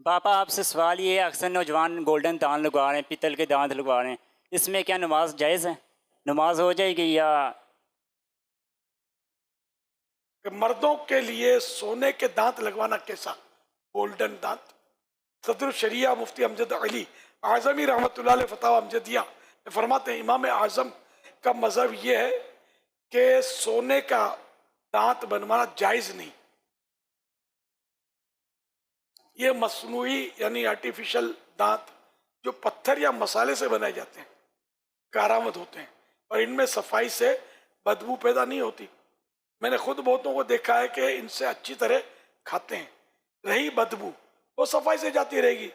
باپا آپ سے سوال یہ ہے، اکثر نوجوان گولڈن دانت لگوا رہے ہیں، پیتل کے دانت لگوا رہے ہیں، اس میں کیا نماز جائز ہے؟ نماز ہو جائے گی یا؟ کہ مردوں کے لیے سونے کے دانت لگوانا کیسا؟ گولڈن دانت؟ صدر الشریعہ مفتی امجد علی اعظمی رحمۃ اللہ علیہ فتاوی امجدیہ میں فرماتے ہیں امام اعظم کا مذہب یہ ہے کہ سونے کا دانت بنوانا جائز نہیں، یہ مصنوعی یعنی آرٹیفیشل دانت جو پتھر یا مسالے سے بنائے جاتے ہیں کارآمد ہوتے ہیں، اور ان میں صفائی سے بدبو پیدا نہیں ہوتی۔ میں نے خود بہتوں کو دیکھا ہے کہ ان سے اچھی طرح کھاتے ہیں، رہی بدبو وہ صفائی سے جاتی رہے گی،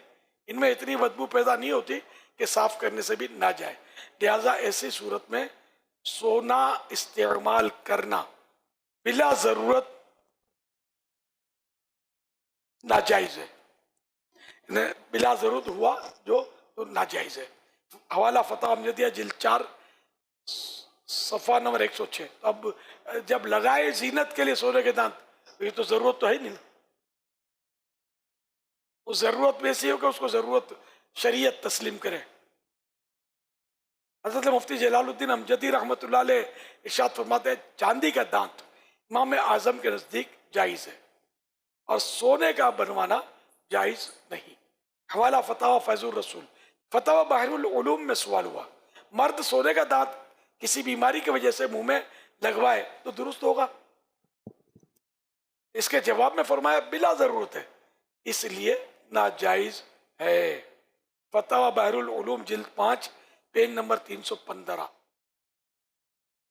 ان میں اتنی بدبو پیدا نہیں ہوتی کہ صاف کرنے سے بھی نہ جائے۔ لہذا ایسی صورت میں سونا استعمال کرنا بلا ضرورت ناجائز ہے، بلا ضرورت ہوا جو تو ناجائز ہے۔ حوالہ فتح امجدیہ جلد 4 صفحہ نمبر 106۔ اب جب لگائے زینت کے لیے سونے کے دانت، یہ تو ضرورت تو ہے نہیں، اس ضرورت میں ایسی ہو کہ اس کو ضرورت شریعت تسلیم کرے۔ حضرت مفتی جلال الدین امجدی رحمۃ اللہ علیہ ارشاد فرماتے ہیں چاندی کا دانت امام اعظم کے نزدیک جائز ہے اور سونے کا بنوانا جائز نہیں۔ حوالہ فتاوی فیض الرسول فتاوی بحر العلوم میں سوال ہوا، مرد سونے کا دانت کسی بیماری کی وجہ سے منہ میں لگوائے تو درست ہوگا؟ اس کے جواب میں فرمایا بلا ضرورت ہے، اس لیے ناجائز ہے۔ فتاوی بحر العلوم جلد 5 پیج نمبر 315۔